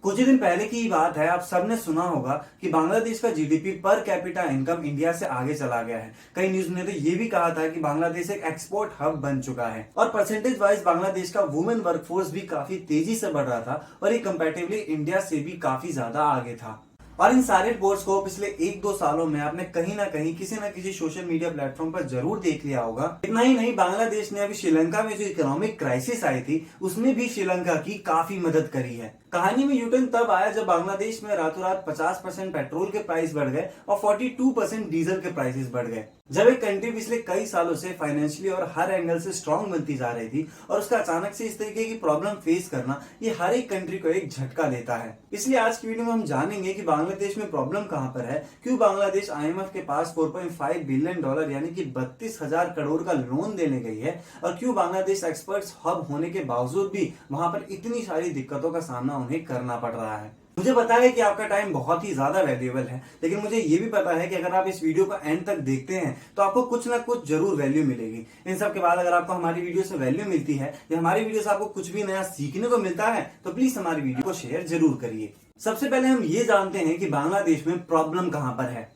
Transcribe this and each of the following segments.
कुछ ही दिन पहले की ही बात है, आप सबने सुना होगा कि बांग्लादेश का GDP per capita income India से आगे चला गया है। कई न्यूज ने तो ये भी कहा था कि बांग्लादेश एक एक्सपोर्ट हब बन चुका है और परसेंटेज वाइज बांग्लादेश का वुमेन वर्कफोर्स भी काफी तेजी से बढ़ रहा था और ये कंपैरेटिवली इंडिया से भी काफी ज्यादा आगे था। और इन सारे रिपोर्ट्स को पिछले 1-2 सालों में आपने कहीं ना कहीं किसी न किसी सोशल मीडिया प्लेटफॉर्म पर जरूर देख लिया होगा। इतना ही नहीं, बांग्लादेश ने अभी श्रीलंका में जो इकोनॉमिक क्राइसिस आई थी उसमें भी श्रीलंका की काफी मदद करी है। कहानी में यूटर्न तब आया जब बांग्लादेश में रातों रात 50% पेट्रोल के प्राइस बढ़ गए और 42% डीजल के प्राइसेस बढ़ गए। जब एक कंट्री पिछले कई सालों से फाइनेंशियली और हर एंगल से स्ट्रांग बनती जा रही थी और उसका अचानक से इस तरीके की प्रॉब्लम फेस करना, ये हर एक कंट्री को एक झटका देता है। इसलिए आज की वीडियो में हम जानेंगे कि बांग्लादेश में प्रॉब्लम कहां पर है, क्यों बांग्लादेश आईएमएफ के पास $4.5 बिलियन यानी कि 32,000 करोड़ का लोन देने गई है और क्यों बांग्लादेश एक्सपर्ट्स हब होने के बावजूद भी वहां पर इतनी सारी दिक्कतों का सामना उन्हें करना पड़ रहा है। मुझे पता है कि आपका टाइम बहुत ही ज्यादा वैल्यूएबल है, लेकिन मुझे ये भी पता है कि अगर आप इस वीडियो को एंड तक देखते हैं तो आपको कुछ ना कुछ जरूर वैल्यू मिलेगी। इन सब के बाद अगर आपको हमारी वीडियो से वैल्यू मिलती है या हमारी वीडियो से आपको कुछ भी नया सीखने को मिलता है तो प्लीज हमारी वीडियो को शेयर जरूर करिए। सबसे पहले हम ये जानते हैं कि बांग्लादेश में प्रॉब्लम कहां पर है।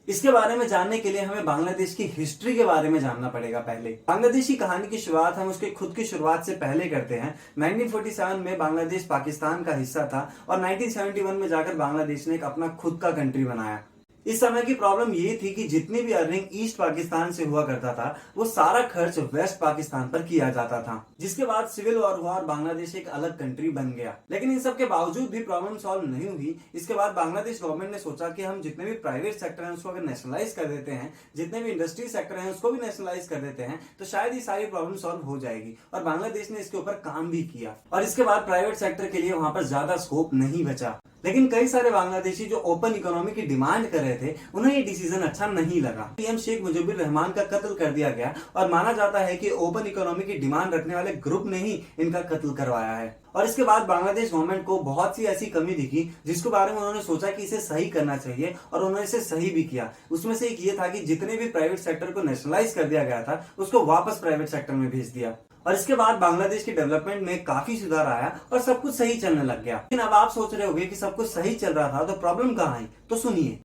इसके बारे में जानने के लिए हमें बांग्लादेश की हिस्ट्री के बारे में जानना पड़ेगा। पहले बांग्लादेश की कहानी की शुरुआत हम उसके खुद की शुरुआत से पहले करते हैं। 1947 में बांग्लादेश पाकिस्तान का हिस्सा था और 1971 में जाकर बांग्लादेश ने एक अपना खुद का कंट्री बनाया। इस समय की प्रॉब्लम ये थी कि जितनी भी अर्निंग ईस्ट पाकिस्तान से हुआ करता था वो सारा खर्च वेस्ट पाकिस्तान पर किया जाता था, जिसके बाद सिविल वॉर हुआ और बांग्लादेश एक अलग कंट्री बन गया। लेकिन इन सब के बावजूद भी प्रॉब्लम सॉल्व नहीं हुई। इसके बाद बांग्लादेश गवर्नमेंट ने सोचा कि हम जितने भी प्राइवेट सेक्टर हैं उसको अगर नेशनलाइज कर देते हैं, जितने भी इंडस्ट्री सेक्टर हैं उसको भी नेशनलाइज कर देते हैं तो शायद ये सारी प्रॉब्लम सॉल्व हो जाएगी। और बांग्लादेश ने इसके ऊपर काम भी किया और इसके बाद प्राइवेट सेक्टर के लिए वहां पर ज्यादा स्कोप नहीं बचा। लेकिन कई सारे बांग्लादेशी जो ओपन इकोनॉमी की डिमांड कर रहे थे उन्हें ये डिसीजन अच्छा नहीं लगा। पीएम शेख मुजीबुर रहमान का कत्ल कर दिया गया और माना जाता है कि ओपन इकोनॉमी की डिमांड रखने वाले ग्रुप ने ही इनका कत्ल करवाया है। और इसके बाद बांग्लादेश गवर्नमेंट को बहुत सी ऐसी कमी दिखी जिसके बारे में उन्होंने सोचा कि इसे सही करना चाहिए और उन्होंने इसे सही भी किया। उसमें से एक ये था कि जितने भी प्राइवेट सेक्टर को नेशनलाइज कर दिया गया था उसको वापस प्राइवेट सेक्टर में भेज दिया और इसके बाद बांग्लादेश की डेवलपमेंट में काफी सुधार आया और सब कुछ सही चलने लग गया। लेकिन अब आप सोच रहे होंगे कि सब कुछ सही चल रहा था तो प्रॉब्लम कहाँ आई, तो सुनिए।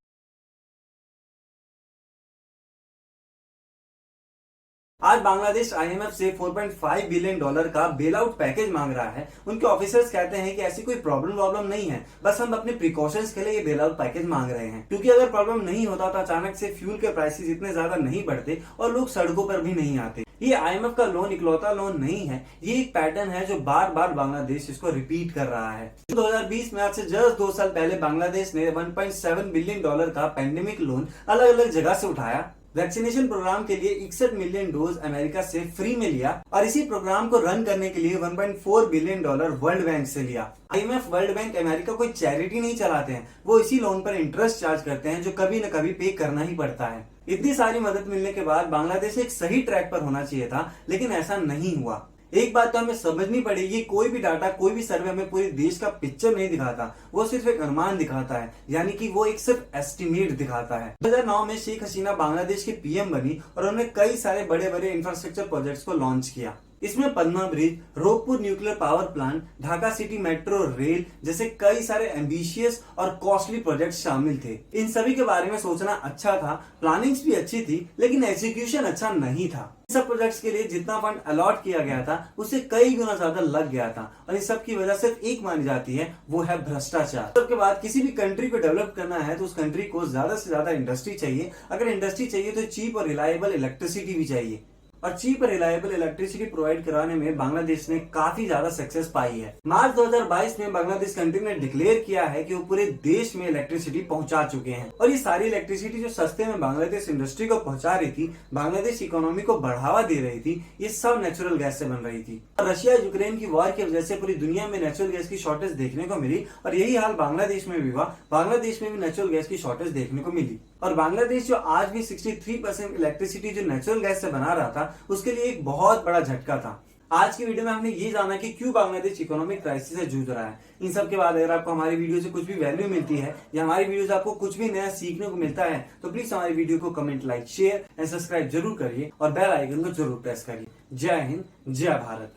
आज बांग्लादेश आईएमएफ से $4.5 बिलियन का बेल आउट पैकेज मांग रहा है। उनके ऑफिसर्स कहते हैं कि ऐसी कोई प्रॉब्लम नहीं है, बस हम अपने प्रिकॉशंस के लिए ये बेल आउट पैकेज मांग रहे हैं, क्योंकि अगर प्रॉब्लम नहीं होता तो अचानक से फ्यूल के प्राइसेस इतने ज्यादा नहीं बढ़ते और लोग सड़कों पर भी नहीं आते। ये आईएमएफ का लोन इकलौता लोन नहीं है, ये एक पैटर्न है जो बार बार बांग्लादेश इसको रिपीट कर रहा है। 2020 में आज से जस्ट 2 साल पहले बांग्लादेश ने $1.7 बिलियन का पैंडेमिक लोन अलग अलग जगह से उठाया। वैक्सीनेशन प्रोग्राम के लिए 61 मिलियन डोज अमेरिका से फ्री में लिया और इसी प्रोग्राम को रन करने के लिए $1.4 बिलियन वर्ल्ड बैंक से लिया। आईएमएफ, वर्ल्ड बैंक, अमेरिका कोई चैरिटी नहीं चलाते हैं, वो इसी लोन पर इंटरेस्ट चार्ज करते हैं जो कभी न कभी पे करना ही पड़ता है। इतनी सारी मदद मिलने के बाद बांग्लादेश एक सही ट्रैक पर होना चाहिए था, लेकिन ऐसा नहीं हुआ। एक बात तो हमें समझनी पड़ेगी, कोई भी डाटा, कोई भी सर्वे हमें पूरे देश का पिक्चर नहीं दिखाता, वो सिर्फ एक अनुमान दिखाता है, यानी कि वो एक सिर्फ एस्टिमेट दिखाता है। 2009 में शेख हसीना बांग्लादेश की पीएम बनी और उन्होंने कई सारे बड़े बड़े इंफ्रास्ट्रक्चर प्रोजेक्ट्स को लॉन्च किया। इसमें Padma bridge, Rooppur nuclear power plant, Dhaka city metro rail जैसे कई सारे एम्बिशियस और कॉस्टली प्रोजेक्ट्स शामिल थे। इन सभी के बारे में सोचना अच्छा था, प्लानिंग्स भी अच्छी थी, लेकिन एग्जीक्यूशन अच्छा नहीं था। इन सब प्रोजेक्ट्स के लिए जितना फंड अलॉट किया गया था उससे कई गुना ज्यादा लग गया था और इस सब की वजह सिर्फ एक मानी जाती है, वो है भ्रष्टाचार। सबके बाद किसी भी कंट्री को डेवलप करना है तो उस कंट्री को ज्यादा से ज्यादा इंडस्ट्री चाहिए। अगर इंडस्ट्री चाहिए तो चीप और रिलायबल इलेक्ट्रिसिटी भी चाहिए और चीप और रिलायबल इलेक्ट्रिसिटी प्रोवाइड कराने में बांग्लादेश ने काफी ज्यादा सक्सेस पाई है। मार्च 2022 में बांग्लादेश कंट्री ने डिक्लेयर किया है कि वो पूरे देश में इलेक्ट्रिसिटी पहुंचा चुके हैं और ये सारी इलेक्ट्रिसिटी जो सस्ते में बांग्लादेश इंडस्ट्री को पहुंचा रही थी, बांग्लादेश इकोनॉमी को बढ़ावा दे रही थी, ये सब नेचुरल गैस से बन रही थी। और रशिया यूक्रेन की वॉर की वजह से पूरी दुनिया में नेचुरल गैस की शॉर्टेज देखने को मिली और यही हाल बांग्लादेश में भी हुआ। बांग्लादेश में भी नेचुरल गैस की शॉर्टेज देखने को मिली और बांग्लादेश जो आज भी 63% इलेक्ट्रिसिटी जो नेचुरल गैस से बना रहा था उसके लिए एक बहुत बड़ा झटका था। आज की वीडियो में हमने ये जाना कि क्यों बांग्लादेश इकोनॉमिक क्राइसिस से जूझ रहा है। इन सब के बाद अगर आपको हमारी वीडियो से कुछ भी वैल्यू मिलती है या हमारी वीडियो से आपको कुछ भी नया सीखने को मिलता है तो प्लीज हमारी वीडियो को comment, like, share and subscribe जरूर करिए और बेल आइकन को जरूर प्रेस करिए। जय हिंद, जय भारत।